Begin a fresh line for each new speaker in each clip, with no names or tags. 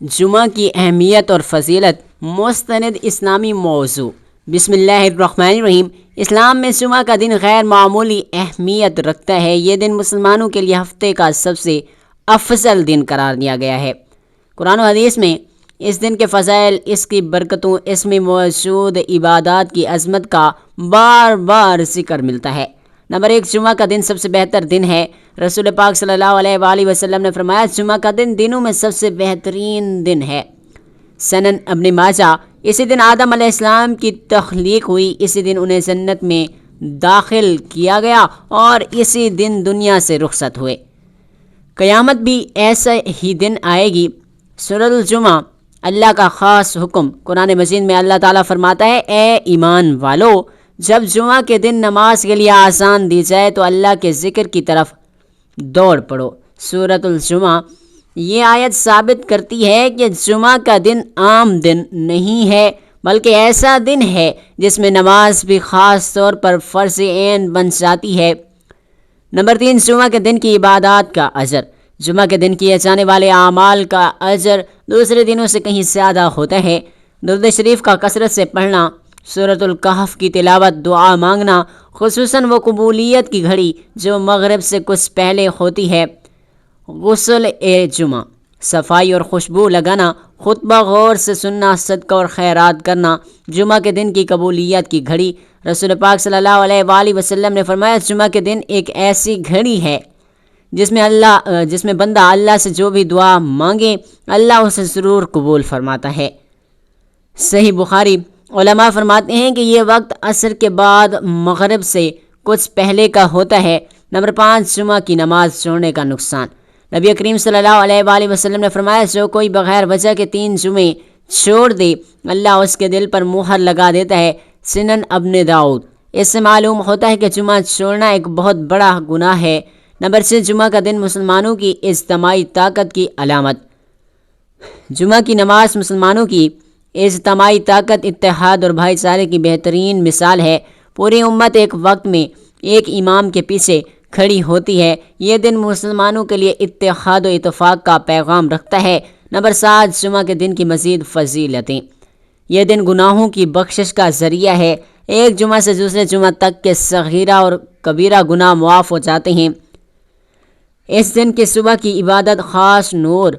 جمعہ کی اہمیت اور فضیلت، مستند اسلامی موضوع۔ بسم اللہ الرحمن الرحیم۔ اسلام میں جمعہ کا دن غیر معمولی اہمیت رکھتا ہے۔ یہ دن مسلمانوں کے لیے ہفتے کا سب سے افضل دن قرار دیا گیا ہے۔ قرآن و حدیث میں اس دن کے فضائل، اس کی برکتوں، اس میں موجود عبادات کی عظمت کا بار بار ذکر ملتا ہے۔ نمبر 1، جمعہ کا دن سب سے بہتر دن ہے۔ رسول پاک صلی اللہ علیہ وآلہ وسلم نے فرمایا، جمعہ کا دن دنوں میں سب سے بہترین دن ہے۔ سنن ابن ماجہ۔ اسی دن آدم علیہ السلام کی تخلیق ہوئی، اسی دن انہیں جنت میں داخل کیا گیا اور اسی دن دنیا سے رخصت ہوئے۔ قیامت بھی ایسا ہی دن آئے گی۔ سورۃ الجمعہ، اللہ کا خاص حکم۔ قرآن مجید میں اللہ تعالیٰ فرماتا ہے، اے ایمان والو، جب جمعہ کے دن نماز کے لیے آذان دی جائے تو اللہ کے ذکر کی طرف دوڑ پڑو۔ سورۃ الجمعہ۔ یہ آیت ثابت کرتی ہے کہ جمعہ کا دن عام دن نہیں ہے، بلکہ ایسا دن ہے جس میں نماز بھی خاص طور پر فرض عین بن جاتی ہے۔ نمبر 3، جمعہ کے دن کی عبادات کا اجر۔ جمعہ کے دن کیے جانے والے اعمال کا اجر دوسرے دنوں سے کہیں زیادہ ہوتا ہے۔ درود شریف کا کثرت سے پڑھنا، سورۃ الکہف کی تلاوت، دعا مانگنا، خصوصاً وہ قبولیت کی گھڑی جو مغرب سے کچھ پہلے ہوتی ہے، غسل جمعہ، صفائی اور خوشبو لگانا، خطبہ غور سے سننا، صدقہ اور خیرات کرنا، جمعہ کے دن کی قبولیت کی گھڑی۔ رسول پاک صلی اللہ علیہ وآلہ وسلم نے فرمایا، جمعہ کے دن ایک ایسی گھڑی ہے جس میں بندہ اللہ سے جو بھی دعا مانگے اللہ اسے ضرور قبول فرماتا ہے۔ صحیح بخاری۔ علماء فرماتے ہیں کہ یہ وقت عصر کے بعد مغرب سے کچھ پہلے کا ہوتا ہے۔ نمبر 5، جمعہ کی نماز چھوڑنے کا نقصان۔ نبی کریم صلی اللہ علیہ وآلہ وسلم نے فرمایا، جو کوئی بغیر وجہ کے 3 جمعے چھوڑ دے اللہ اس کے دل پر مہر لگا دیتا ہے۔ سنن ابن داؤد۔ اس سے معلوم ہوتا ہے کہ جمعہ چھوڑنا ایک بہت بڑا گناہ ہے۔ نمبر 6، جمعہ کا دن مسلمانوں کی اجتماعی طاقت کی علامت۔ جمعہ کی نماز مسلمانوں کی اجتماعی طاقت، اتحاد اور بھائی چارے کی بہترین مثال ہے۔ پوری امت ایک وقت میں ایک امام کے پیچھے کھڑی ہوتی ہے۔ یہ دن مسلمانوں کے لیے اتحاد و اتفاق کا پیغام رکھتا ہے۔ نمبر 7، جمعہ کے دن کی مزید فضیلتیں۔ یہ دن گناہوں کی بخشش کا ذریعہ ہے۔ ایک جمعہ سے دوسرے جمعہ تک کے صغیرہ اور کبیرہ گناہ معاف ہو جاتے ہیں۔ اس دن کی صبح کی عبادت خاص نور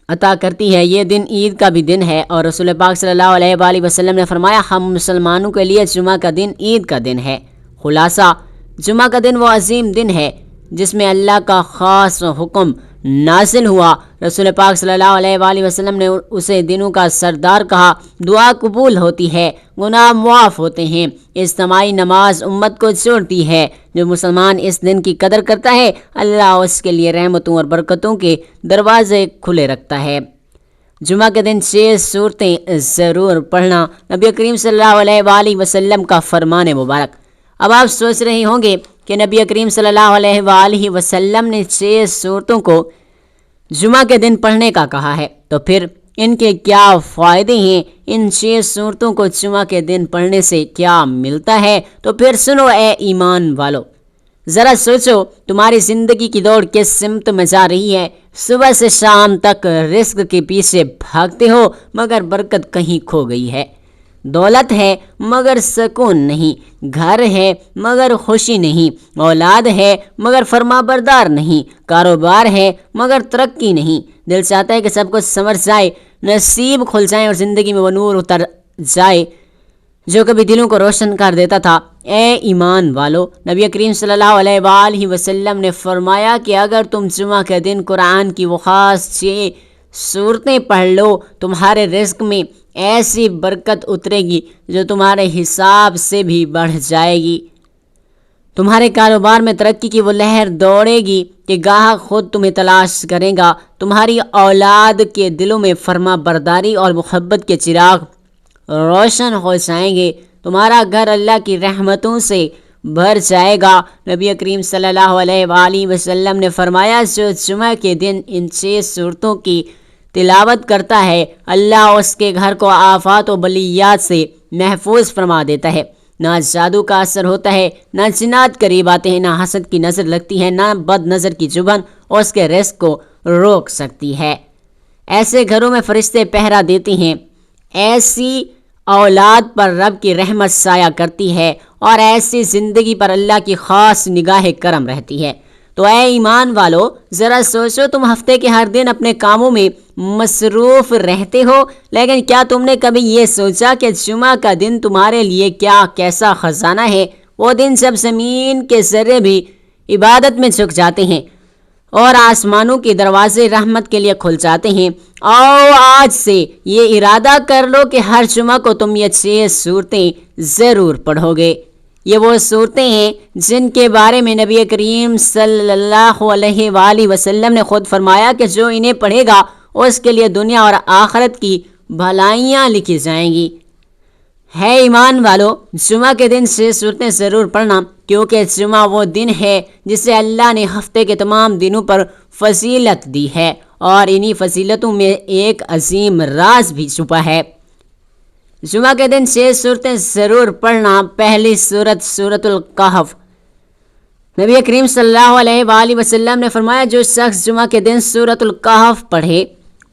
عطا کرتی ہے۔ یہ دن عید کا بھی دن ہے اور رسول پاک صلی اللہ علیہ وآلہ وسلم نے فرمایا، ہم مسلمانوں کے لیے جمعہ کا دن عید کا دن ہے۔ خلاصہ، جمعہ کا دن وہ عظیم دن ہے جس میں اللہ کا خاص حکم نازل ہوا۔ رسول پاک صلی اللہ علیہ وآلہ وسلم نے اسے دنوں کا سردار کہا۔ دعا قبول ہوتی ہے، گناہ معاف ہوتے ہیں، اجتماعی نماز امت کو جوڑتی ہے۔ جو مسلمان اس دن کی قدر کرتا ہے اللہ اس کے لیے رحمتوں اور برکتوں کے دروازے کھلے رکھتا ہے۔ جمعہ کے دن 6 سورتیں ضرور پڑھنا، نبی کریم صلی اللہ علیہ وآلہ وسلم کا فرمان مبارک۔ اب آپ سوچ رہے ہوں گے کہ نبی کریم صلی اللہ علیہ وآلہ وسلم نے 6 سورتوں کو جمعہ کے دن پڑھنے کا کہا ہے، تو پھر ان کے کیا فائدے ہیں؟ ان 6 سورتوں کو جمعہ کے دن پڑھنے سے کیا ملتا ہے؟ تو پھر سنو اے ایمان والو، ذرا سوچو تمہاری زندگی کی دوڑ کس سمت میں جا رہی ہے۔ صبح سے شام تک رزق کے پیچھے بھاگتے ہو مگر برکت کہیں کھو گئی ہے۔ دولت ہے مگر سکون نہیں، گھر ہے مگر خوشی نہیں، اولاد ہے مگر فرما بردار نہیں، کاروبار ہے مگر ترقی نہیں۔ دل چاہتا ہے کہ سب کچھ سنور جائے، نصیب کھل جائیں اور زندگی میں وہ نور اتر جائے جو کبھی دلوں کو روشن کر دیتا تھا۔ اے ایمان والو، نبی کریم صلی اللہ علیہ وآلہ وسلم نے فرمایا کہ اگر تم جمعہ کے دن قرآن کی وہ خاص 6 سورتیں پڑھ لو، تمہارے رزق میں ایسی برکت اترے گی جو تمہارے حساب سے بھی بڑھ جائے گی۔ تمہارے کاروبار میں ترقی کی وہ لہر دوڑے گی کہ گاہک خود تمہیں تلاش کرے گا۔ تمہاری اولاد کے دلوں میں فرما برداری اور محبت کے چراغ روشن ہو جائیں گے۔ تمہارا گھر اللہ کی رحمتوں سے بھر جائے گا۔ نبی کریم صلی اللہ علیہ وآلہ وسلم نے فرمایا، جو جمعہ کے دن ان 6 سورتوں کی تلاوت کرتا ہے اللہ اس کے گھر کو آفات و بلیات سے محفوظ فرما دیتا ہے۔ نہ جادو کا اثر ہوتا ہے، نہ جنات قریب آتے ہیں، نہ حسد کی نظر لگتی ہے، نہ بد نظر کی زبان اس کے رزق کو روک سکتی ہے۔ ایسے گھروں میں فرشتے پہرا دیتے ہیں، ایسی اولاد پر رب کی رحمت سایہ کرتی ہے اور ایسی زندگی پر اللہ کی خاص نگاہ کرم رہتی ہے۔ تو اے ایمان والو، ذرا سوچو، تم ہفتے کے ہر دن اپنے کاموں میں مصروف رہتے ہو، لیکن کیا تم نے کبھی یہ سوچا کہ جمعہ کا دن تمہارے لیے کیسا خزانہ ہے؟ وہ دن جب زمین کے ذرے بھی عبادت میں جھک جاتے ہیں اور آسمانوں کے دروازے رحمت کے لیے کھل جاتے ہیں۔ آؤ آج سے یہ ارادہ کر لو کہ ہر جمعہ کو تم یہ 6 سورتیں ضرور پڑھو گے۔ یہ وہ صورتیں ہیں جن کے بارے میں نبی کریم صلی اللہ علیہ وآلہ وسلم نے خود فرمایا کہ جو انہیں پڑھے گا اس کے لیے دنیا اور آخرت کی بھلائیاں لکھی جائیں گی۔ ہے ایمان والو، جمعہ کے دن 6 صورتیں ضرور پڑھنا، کیونکہ جمعہ وہ دن ہے جسے اللہ نے ہفتے کے تمام دنوں پر فضیلت دی ہے، اور انہی فضیلتوں میں ایک عظیم راز بھی چھپا ہے۔ جمعہ کے دن 6 صورتیں ضرور پڑھنا۔ پہلی صورت سورۃ الکہف۔ نبی کریم صلی اللہ علیہ وآلہ وسلم نے فرمایا، جو شخص جمعہ کے دن سورۃ الکہف پڑھے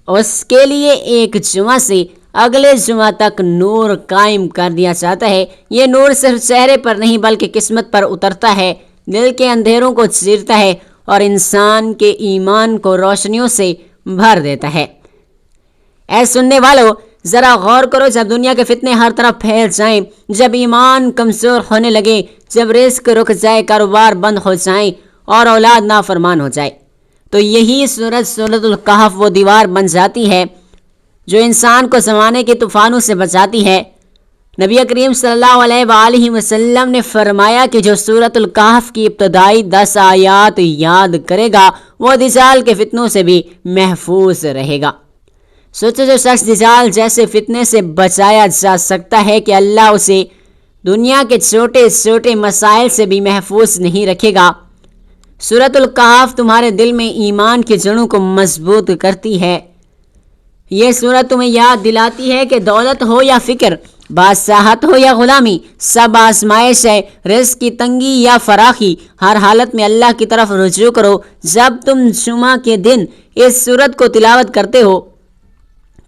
اس کے لیے ایک جمعہ سے اگلے جمعہ تک نور قائم کر دیا جاتا ہے۔ یہ نور صرف چہرے پر نہیں بلکہ قسمت پر اترتا ہے، دل کے اندھیروں کو چیرتا ہے اور انسان کے ایمان کو روشنیوں سے بھر دیتا ہے۔ اے سننے والو، ذرا غور کرو، جب دنیا کے فتنے ہر طرف پھیل جائیں، جب ایمان کمزور ہونے لگے، جب رزق رک جائے، کاروبار بند ہو جائیں اور اولاد نافرمان ہو جائے، تو یہی سورۃ الکہف وہ دیوار بن جاتی ہے جو انسان کو زمانے کے طوفانوں سے بچاتی ہے۔ نبی کریم صلی اللہ علیہ وآلہ وسلم نے فرمایا کہ جو سورۃ الکہف کی ابتدائی 10 آیات یاد کرے گا وہ دجال کے فتنوں سے بھی محفوظ رہے گا۔ سوچو، جو شخص دجال جیسے فتنے سے بچایا جا سکتا ہے کہ اللہ اسے دنیا کے چھوٹے چھوٹے مسائل سے بھی محفوظ نہیں رکھے گا۔ سورۃ الکہف تمہارے دل میں ایمان کی جڑوں کو مضبوط کرتی ہے۔ یہ سورت تمہیں یاد دلاتی ہے کہ دولت ہو یا فکر، بادشاہت ہو یا غلامی، سب آزمائش ہے۔ رزق کی تنگی یا فراخی، ہر حالت میں اللہ کی طرف رجوع کرو۔ جب تم جمعہ کے دن اس سورت کو تلاوت کرتے ہو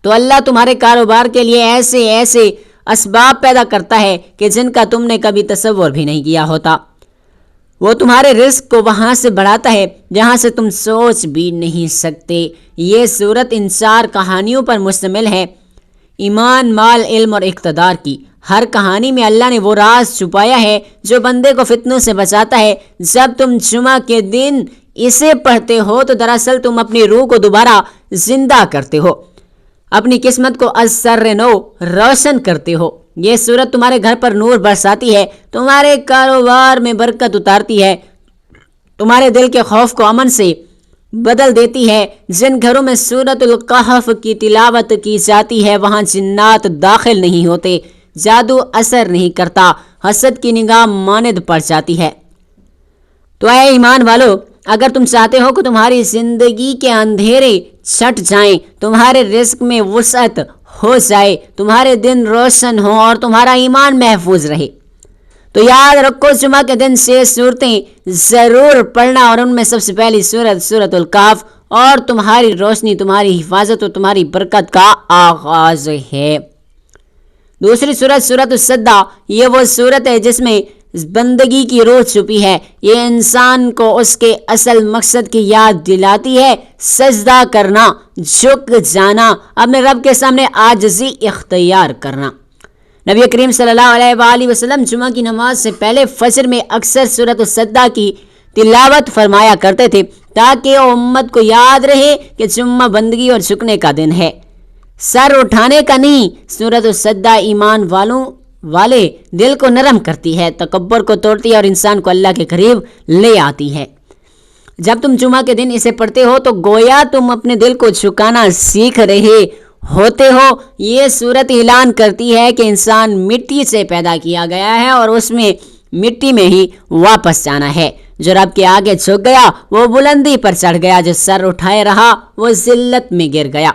تو اللہ تمہارے کاروبار کے لیے ایسے اسباب پیدا کرتا ہے کہ جن کا تم نے کبھی تصور بھی نہیں کیا ہوتا۔ وہ تمہارے رزق کو وہاں سے بڑھاتا ہے جہاں سے تم سوچ بھی نہیں سکتے۔ یہ سورت ان 4 کہانیوں پر مشتمل ہے، ایمان، مال، علم اور اقتدار کی۔ ہر کہانی میں اللہ نے وہ راز چھپایا ہے جو بندے کو فتنوں سے بچاتا ہے۔ جب تم جمعہ کے دن اسے پڑھتے ہو تو دراصل تم اپنی روح کو دوبارہ زندہ کرتے ہو، اپنی قسمت کو از سر نو روشن کرتے ہو۔ یہ سورت تمہارے گھر پر نور برساتی ہے، تمہارے کاروبار میں برکت اتارتی ہے، تمہارے دل کے خوف کو امن سے بدل دیتی ہے۔ جن گھروں میں سورۃ الکہف کی تلاوت کی جاتی ہے وہاں جنات داخل نہیں ہوتے، جادو اثر نہیں کرتا، حسد کی نگاہ ماند پڑ جاتی ہے۔ تو اے ایمان والو، اگر تم چاہتے ہو کہ تمہاری زندگی کے اندھیرے چھٹ جائیں، تمہارے رزق میں وسعت ہو جائے، تمہارے دن روشن ہوں اور تمہارا ایمان محفوظ رہے، تو یاد رکھو، جمعہ کے دن 6 صورتیں ضرور پڑھنا، اور ان میں سب سے پہلی سورۃ الکہف، اور تمہاری روشنی، تمہاری حفاظت اور تمہاری برکت کا آغاز ہے۔ دوسری سورۃ السجدہ، یہ وہ سورت ہے جس میں بندگی کی روح چھپی ہے۔ یہ انسان کو اس کے اصل مقصد کی یاد دلاتی ہے، سجدہ کرنا، جھک جانا، اپنے رب کے سامنے عاجزی اختیار کرنا۔ نبی کریم صلی اللہ علیہ وآلہ وسلم جمعہ کی نماز سے پہلے فجر میں اکثر سورۃ السجدہ کی تلاوت فرمایا کرتے تھے تاکہ امت کو یاد رہے کہ جمعہ بندگی اور جھکنے کا دن ہے، سر اٹھانے کا نہیں۔ سورۃ السجدہ ایمان والے دل کو نرم کرتی ہے، تکبر کو توڑتی ہے اور انسان کو اللہ کے قریب لے آتی ہے۔ جب تم جمعہ کے دن اسے پڑھتے ہو تو گویا تم اپنے دل کو جھکانا سیکھ رہے ہوتے ہو۔ یہ سورت اعلان کرتی ہے کہ انسان مٹی سے پیدا کیا گیا ہے اور اس میں مٹی میں ہی واپس جانا ہے۔ جو رب کے آگے جھک گیا وہ بلندی پر چڑھ گیا، جو سر اٹھائے رہا وہ ذلت میں گر گیا۔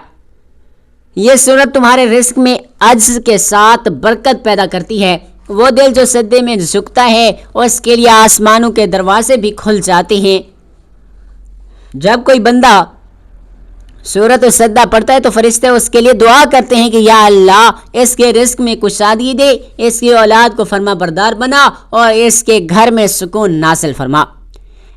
یہ سورت تمہارے رزق میں عجز کے ساتھ برکت پیدا کرتی ہے۔ وہ دل جو سجدے میں جھکتا ہے اس کے لیے آسمانوں کے دروازے بھی کھل جاتے ہیں۔ جب کوئی بندہ سورۃ السجدہ پڑھتا ہے تو فرشتے اس کے لیے دعا کرتے ہیں کہ یا اللہ اس کے رزق میں کشادگی دے، اس کی اولاد کو فرما بردار بنا اور اس کے گھر میں سکون نازل فرما۔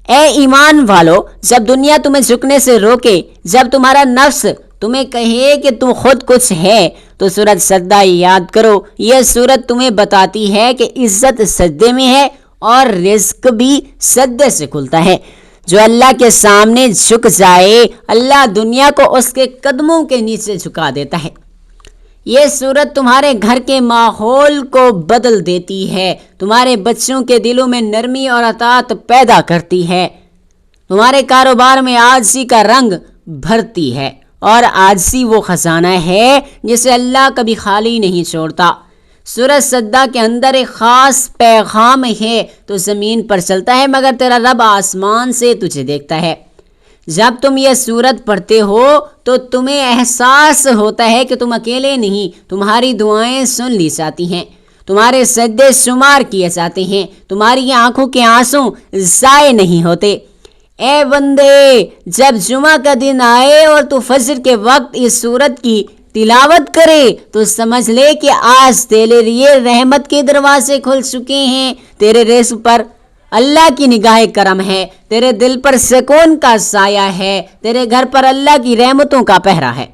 اے ایمان والو، جب دنیا تمہیں جھکنے سے روکے، جب تمہارا نفس تمہیں کہے کہ تم خود کچھ ہے، تو سورۃ سجدہ یاد کرو۔ یہ سورت تمہیں بتاتی ہے کہ عزت سجدے میں ہے اور رزق بھی سجدے سے کھلتا ہے۔ جو اللہ کے سامنے جھک جائے، اللہ دنیا کو اس کے قدموں کے نیچے جھکا دیتا ہے۔ یہ سورت تمہارے گھر کے ماحول کو بدل دیتی ہے، تمہارے بچوں کے دلوں میں نرمی اور اطاعت پیدا کرتی ہے، تمہارے کاروبار میں عاجزی کا رنگ بھرتی ہے، اور عاجزی وہ خزانہ ہے جسے اللہ کبھی خالی نہیں چھوڑتا۔ سورۃ سجدہ کے اندر ایک خاص پیغام ہے، تو زمین پر چلتا ہے مگر تیرا رب آسمان سے تجھے دیکھتا ہے۔ جب تم یہ سورت پڑھتے ہو تو تمہیں احساس ہوتا ہے کہ تم اکیلے نہیں، تمہاری دعائیں سن لی جاتی ہیں، تمہارے سجدے شمار کیے جاتے ہیں، تمہاری آنکھوں کے آنسو ضائع نہیں ہوتے۔ اے بندے، جب جمعہ کا دن آئے اور تو فجر کے وقت اس سورت کی تلاوت کرے تو سمجھ لے کہ آج تیرے لیے رحمت کے دروازے کھل چکے ہیں، تیرے رزق پر اللہ کی نگاہ کرم ہے، تیرے دل پر سکون کا سایہ ہے، تیرے گھر پر اللہ کی رحمتوں کا پہرا ہے۔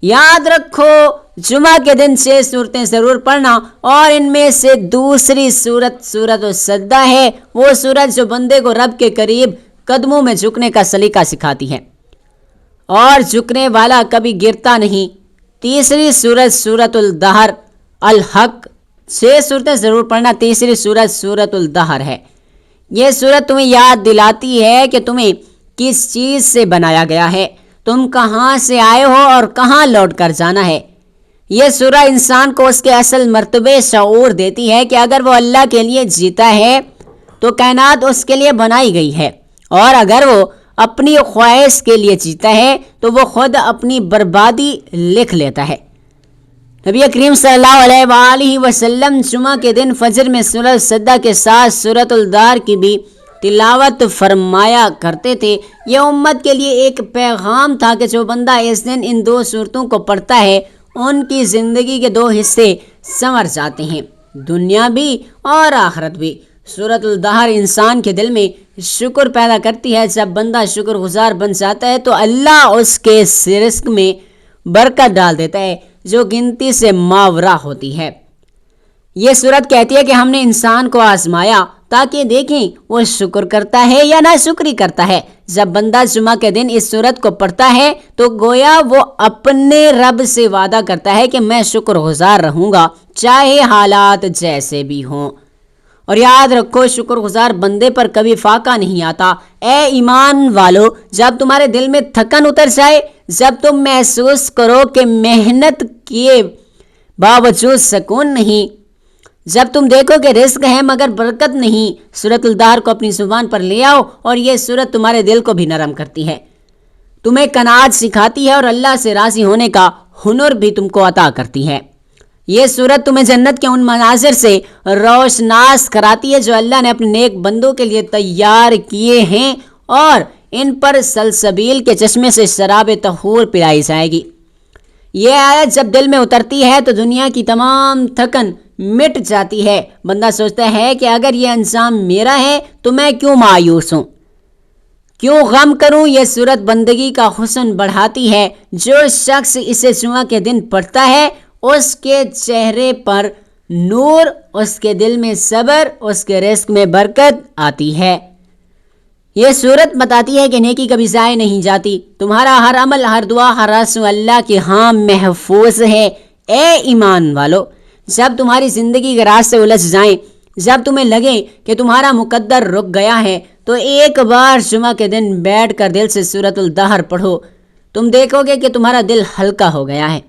یاد رکھو، جمعہ کے دن 6 سورتیں ضرور پڑھنا، اور ان میں سے دوسری سورت سورۃ السجدہ ہے، وہ سورت جو بندے کو رب کے قریب قدموں میں جھکنے کا سلیقہ سکھاتی ہے، اور جھکنے والا کبھی گرتا نہیں۔ تیسری سورت سورۃ الدہر الحق، 6 سورتیں ضرور پڑھنا، تیسری سورت سورۃ الدہر ہے۔ یہ سورت تمہیں یاد دلاتی ہے کہ تمہیں کس چیز سے بنایا گیا ہے، تم کہاں سے آئے ہو اور کہاں لوٹ کر جانا ہے۔ یہ سورہ انسان کو اس کے اصل مرتبے شعور دیتی ہے کہ اگر وہ اللہ کے لیے جیتا ہے تو کائنات اس کے لیے بنائی گئی ہے، اور اگر وہ اپنی خواہش کے لیے جیتا ہے تو وہ خود اپنی بربادی لکھ لیتا ہے۔ نبی کریم صلی اللہ علیہ وآلہ وسلم جمعہ کے دن فجر میں سورۃ السجدہ کے ساتھ سورۃ الدہر کی بھی تلاوت فرمایا کرتے تھے۔ یہ امت کے لیے ایک پیغام تھا کہ جو بندہ اس دن ان 2 سورتوں کو پڑھتا ہے، ان کی زندگی کے 2 حصے سنور جاتے ہیں، دنیا بھی اور آخرت بھی۔ سورۃ الدہر انسان کے دل میں شکر پیدا کرتی ہے۔ جب بندہ شکر گزار بن جاتا ہے تو اللہ اس کے رزق میں برکت ڈال دیتا ہے جو گنتی سے ماورا ہوتی ہے۔ یہ سورت کہتی ہے کہ ہم نے انسان کو آزمایا تاکہ دیکھیں وہ شکر کرتا ہے یا ناشکری کرتا ہے۔ جب بندہ جمعہ کے دن اس سورت کو پڑھتا ہے تو گویا وہ اپنے رب سے وعدہ کرتا ہے کہ میں شکر گزار رہوں گا چاہے حالات جیسے بھی ہوں۔ اور یاد رکھو، شکر گزار بندے پر کبھی فاقہ نہیں آتا۔ اے ایمان والو، جب تمہارے دل میں تھکن اتر جائے، جب تم محسوس کرو کہ محنت کیے باوجود سکون نہیں، جب تم دیکھو کہ رزق ہے مگر برکت نہیں، سورۃ الدہر کو اپنی زبان پر لے آؤ، اور یہ سورت تمہارے دل کو بھی نرم کرتی ہے، تمہیں قناعت سکھاتی ہے، اور اللہ سے راضی ہونے کا ہنر بھی تم کو عطا کرتی ہے۔ یہ سورت تمہیں جنت کے ان مناظر سے روشناس کراتی ہے جو اللہ نے اپنے نیک بندوں کے لیے تیار کیے ہیں، اور ان پر سلسبیل کے چشمے سے شراب طہور پلائی جائے گی۔ یہ آیت جب دل میں اترتی ہے تو دنیا کی تمام تھکن مٹ جاتی ہے۔ بندہ سوچتا ہے کہ اگر یہ انجام میرا ہے تو میں کیوں مایوس ہوں، کیوں غم کروں۔ یہ سورت بندگی کا حسن بڑھاتی ہے۔ جو شخص اسے جمعہ کے دن پڑھتا ہے اس کے چہرے پر نور، اس کے دل میں صبر، اس کے رزق میں برکت آتی ہے۔ یہ سورت بتاتی ہے کہ نیکی کبھی ضائع نہیں جاتی، تمہارا ہر عمل، ہر دعا، ہر آنسو اللہ کے ہاں محفوظ ہے۔ اے ایمان والو، جب تمہاری زندگی کے راستے الجھ جائیں، جب تمہیں لگے کہ تمہارا مقدر رک گیا ہے، تو ایک بار جمعہ کے دن بیٹھ کر دل سے سورۃ الدہر پڑھو، تم دیکھو گے کہ تمہارا دل ہلکا ہو گیا ہے،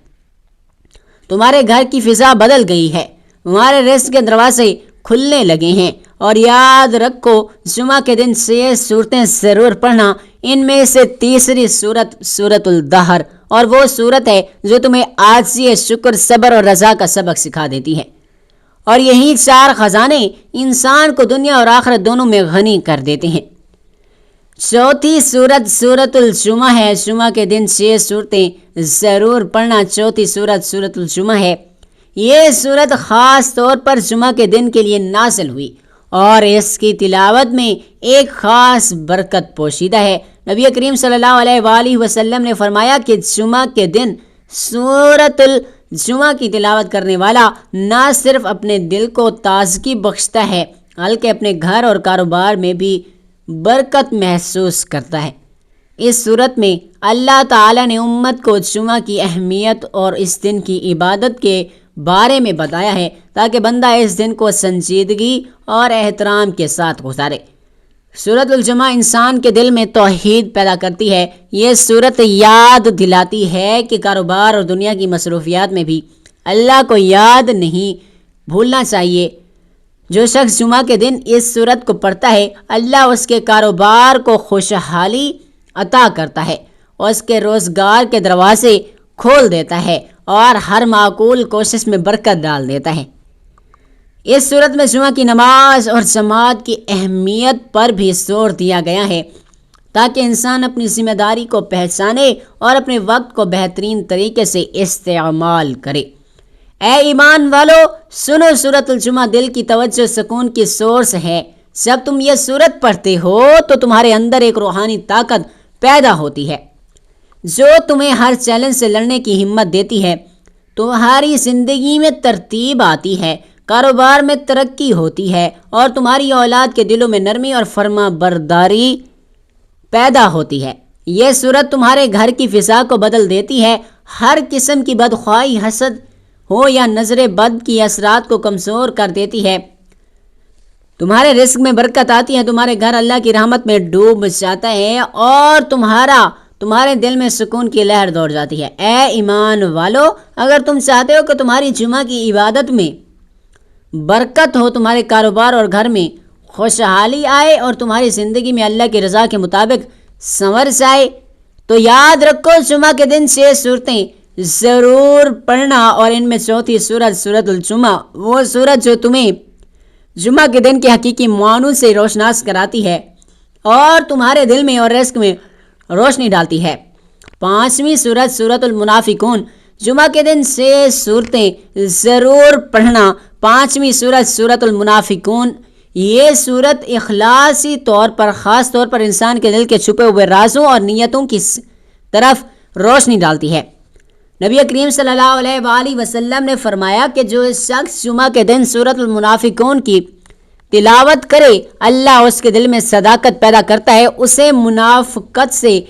تمہارے گھر کی فضا بدل گئی ہے، تمہارے رزق کے دروازے کھلنے لگے ہیں۔ اور یاد رکھو، جمعہ کے دن 6 سورتیں ضرور پڑھنا، ان میں سے تیسری سورت سورۃ الدہر، اور وہ سورت ہے جو تمہیں عاجزی، شکر، صبر اور رضا کا سبق سکھا دیتی ہے۔ اور یہی 4 خزانے انسان کو دنیا اور آخرت دونوں میں غنی کر دیتے ہیں۔ چوتھی صورت سورۃ الجمعہ ہے۔ جمعہ کے دن 6 صورتیں ضرور پڑھنا۔ چوتھی صورت سورۃ الجمعہ ہے۔ یہ صورت خاص طور پر جمعہ کے دن کے لیے نازل ہوئی اور اس کی تلاوت میں ایک خاص برکت پوشیدہ ہے۔ نبی کریم صلی اللہ علیہ وآلہ وسلم نے فرمایا کہ جمعہ کے دن سورۃ الجمعہ کی تلاوت کرنے والا نہ صرف اپنے دل کو تازگی بخشتا ہے بلکہ اپنے گھر اور کاروبار میں بھی برکت محسوس کرتا ہے۔ اس صورت میں اللہ تعالیٰ نے امت کو جمعہ کی اہمیت اور اس دن کی عبادت کے بارے میں بتایا ہے تاکہ بندہ اس دن کو سنجیدگی اور احترام کے ساتھ گزارے۔ سورۃ الجمعہ انسان کے دل میں توحید پیدا کرتی ہے۔ یہ صورت یاد دلاتی ہے کہ کاروبار اور دنیا کی مصروفیات میں بھی اللہ کو یاد نہیں بھولنا چاہیے۔ جو شخص جمعہ کے دن اس صورت کو پڑھتا ہے اللہ اس کے کاروبار کو خوشحالی عطا کرتا ہے اور اس کے روزگار کے دروازے کھول دیتا ہے اور ہر معقول کوشش میں برکت ڈال دیتا ہے۔ اس صورت میں جمعہ کی نماز اور جماعت کی اہمیت پر بھی زور دیا گیا ہے تاکہ انسان اپنی ذمہ داری کو پہچانے اور اپنے وقت کو بہترین طریقے سے استعمال کرے۔ اے ایمان والو سنو، سورۃ الجمعہ دل کی توجہ سکون کی سورس ہے۔ جب تم یہ سورت پڑھتے ہو تو تمہارے اندر ایک روحانی طاقت پیدا ہوتی ہے جو تمہیں ہر چیلنج سے لڑنے کی ہمت دیتی ہے۔ تمہاری زندگی میں ترتیب آتی ہے، کاروبار میں ترقی ہوتی ہے اور تمہاری اولاد کے دلوں میں نرمی اور فرما برداری پیدا ہوتی ہے۔ یہ سورت تمہارے گھر کی فضا کو بدل دیتی ہے۔ ہر قسم کی بدخواہی، حسد ہو یا نظر بد کی اثرات کو کمزور کر دیتی ہے۔ تمہارے رزق میں برکت آتی ہے، تمہارے گھر اللہ کی رحمت میں ڈوب جاتا ہے اور تمہارے دل میں سکون کی لہر دوڑ جاتی ہے۔ اے ایمان والو، اگر تم چاہتے ہو کہ تمہاری جمعہ کی عبادت میں برکت ہو، تمہارے کاروبار اور گھر میں خوشحالی آئے اور تمہاری زندگی میں اللہ کی رضا کے مطابق سنور جائے تو یاد رکھو جمعہ کے دن 6 صورتیں ضرور پڑھنا اور ان میں چوتھی صورت سورۃ الجمعہ، وہ صورت جو تمہیں جمعہ کے دن کے حقیقی معنوں سے روشناس کراتی ہے اور تمہارے دل میں اور رزق میں روشنی ڈالتی ہے۔ 5ویں صورت سورۃ المنافقون، جمعہ کے دن 6 صورتیں ضرور پڑھنا۔ 5ویں صورت سورۃ المنافقون، یہ صورت اخلاصی طور پر خاص طور پر انسان کے دل کے چھپے ہوئے رازوں اور نیتوں کی طرف روشنی ڈالتی ہے۔ نبی کریم صلی اللہ علیہ وآلہ وسلم نے فرمایا کہ جو شخص جمعہ کے دن سورۃ المنافقون کی تلاوت کرے اللہ اس کے دل میں صداقت پیدا کرتا ہے، اسے منافقت سے،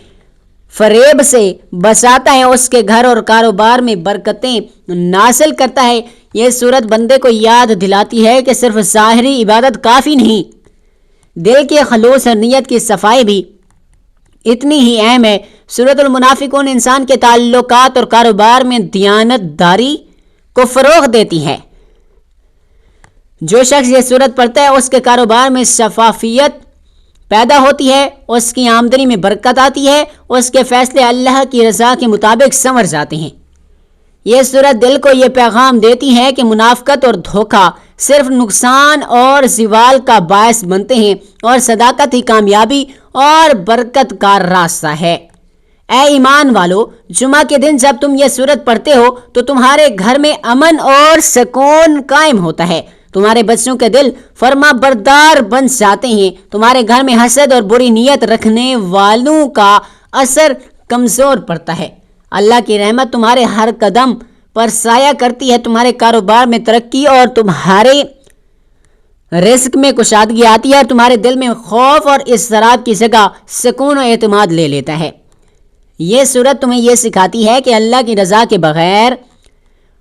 فریب سے بچاتا ہے، اس کے گھر اور کاروبار میں برکتیں نازل کرتا ہے۔ یہ صورت بندے کو یاد دلاتی ہے کہ صرف ظاہری عبادت کافی نہیں، دل کے خلوص اور نیت کی صفائی بھی اتنی ہی اہم ہے۔ سورۃ المنافقون انسان کے تعلقات اور کاروبار میں دیانت داری کو فروغ دیتی ہے۔ جو شخص یہ سورت پڑھتا ہے اس کے کاروبار میں شفافیت پیدا ہوتی ہے، اس کی آمدنی میں برکت آتی ہے، اس کے فیصلے اللہ کی رضا کے مطابق سنور جاتے ہیں۔ یہ سورت دل کو یہ پیغام دیتی ہے کہ منافقت اور دھوکہ صرف نقصان اور زوال کا باعث بنتے ہیں اور صداقت ہی کامیابی اور برکت کا راستہ ہے۔ اے ایمان والو، جمعہ کے دن جب تم یہ سورت پڑھتے ہو تو تمہارے گھر میں امن اور سکون قائم ہوتا ہے، تمہارے بچوں کے دل فرما بردار بن جاتے ہیں، تمہارے گھر میں حسد اور بری نیت رکھنے والوں کا اثر کمزور پڑتا ہے، اللہ کی رحمت تمہارے ہر قدم پر سایہ کرتی ہے، تمہارے کاروبار میں ترقی اور تمہارے رزق میں کشادگی آتی ہے اور تمہارے دل میں خوف اور اضطراب کی جگہ سکون و اعتماد لے لیتا ہے۔ یہ سورت تمہیں یہ سکھاتی ہے کہ اللہ کی رضا کے بغیر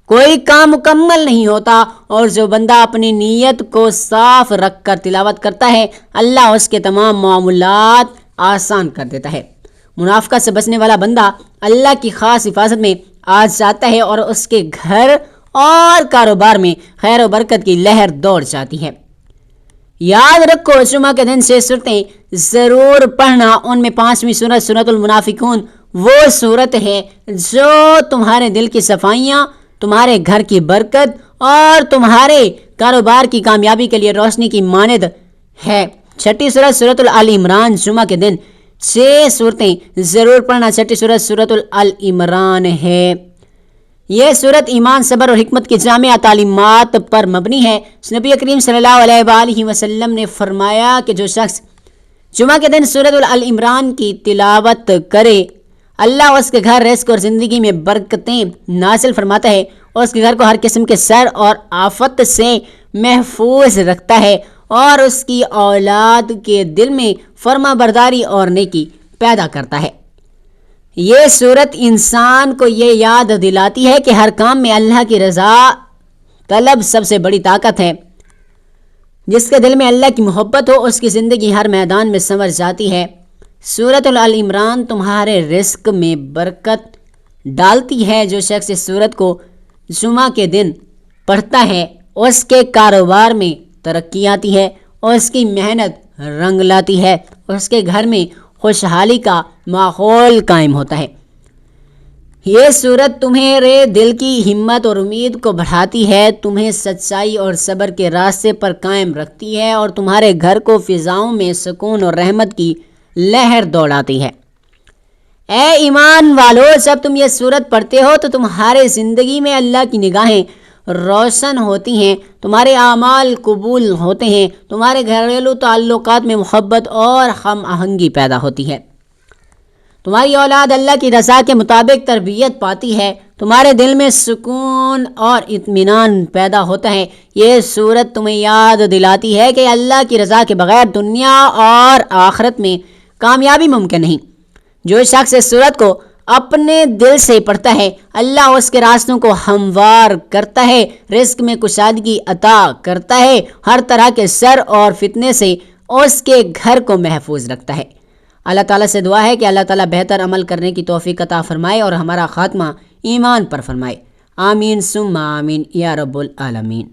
کوئی کام مکمل نہیں ہوتا اور جو بندہ اپنی نیت کو صاف رکھ کر تلاوت کرتا ہے اللہ اس کے تمام معاملات آسان کر دیتا ہے۔ منافقت سے بچنے والا بندہ اللہ کی خاص حفاظت میں آ جاتا ہے اور اس کے گھر اور کاروبار میں خیر و برکت کی لہر دوڑ جاتی ہے۔ یاد رکھو جمعہ کے دن 6 صورتیں ضرور پڑھنا، ان میں 5ویں صورت سورۃ المنافقون وہ صورت ہے جو تمہارے دل کی صفائیاں، تمہارے گھر کی برکت اور تمہارے کاروبار کی کامیابی کے لیے روشنی کی مانند ہے۔ 6ٹھی صورت سورۃ آل عمران، جمعہ کے دن 6 صورتیں ضرور پڑھنا۔ چھٹی صورت سورۃ العمران ہے۔ یہ صورت ایمان، صبر اور حکمت کی جامع تعلیمات پر مبنی ہے۔ نبی کریم صلی اللہ علیہ وآلہ وسلم نے فرمایا کہ جو شخص جمعہ کے دن سورۃ العمران کی تلاوت کرے، اللہ اس کے گھر، رزق اور زندگی میں برکتیں نازل فرماتا ہے اور اس کے گھر کو ہر قسم کے شر اور آفت سے محفوظ رکھتا ہے اور اس کی اولاد کے دل میں فرما برداری اور نیکی پیدا کرتا ہے۔ یہ صورت انسان کو یہ یاد دلاتی ہے کہ ہر کام میں اللہ کی رضا طلب سب سے بڑی طاقت ہے۔ جس کے دل میں اللہ کی محبت ہو، اس کی زندگی ہر میدان میں سنور جاتی ہے۔ سورۃ العمران تمہارے رزق میں برکت ڈالتی ہے۔ جو شخص اس سورت کو جمعہ کے دن پڑھتا ہے، اس کے کاروبار میں ترقی آتی ہے اور اس کی محنت رنگ لاتی ہے اور اس کے گھر میں خوشحالی کا ماحول قائم ہوتا ہے۔ یہ سورت تمہارے دل کی ہمت اور امید کو بڑھاتی ہے، تمہیں سچائی اور صبر کے راستے پر قائم رکھتی ہے اور تمہارے گھر کو فضاؤں میں سکون اور رحمت کی لہر دوڑاتی ہے۔ اے ایمان والو، جب تم یہ سورت پڑھتے ہو تو تمہارے زندگی میں اللہ کی نگاہیں روشن ہوتی ہیں، تمہارے اعمال قبول ہوتے ہیں، تمہارے گھریلو تعلقات میں محبت اور ہم آہنگی پیدا ہوتی ہے، تمہاری اولاد اللہ کی رضا کے مطابق تربیت پاتی ہے، تمہارے دل میں سکون اور اطمینان پیدا ہوتا ہے۔ یہ سورت تمہیں یاد دلاتی ہے کہ اللہ کی رضا کے بغیر دنیا اور آخرت میں کامیابی ممکن نہیں۔ جو شخص اس سورت کو اپنے دل سے پڑھتا ہے، اللہ اس کے راستوں کو ہموار کرتا ہے، رزق میں کشادگی عطا کرتا ہے، ہر طرح کے شر اور فتنے سے اس کے گھر کو محفوظ رکھتا ہے۔ اللہ تعالیٰ سے دعا ہے کہ اللہ تعالیٰ بہتر عمل کرنے کی توفیق عطا فرمائے اور ہمارا خاتمہ ایمان پر فرمائے۔ آمین ثم آمین یا رب العالمین۔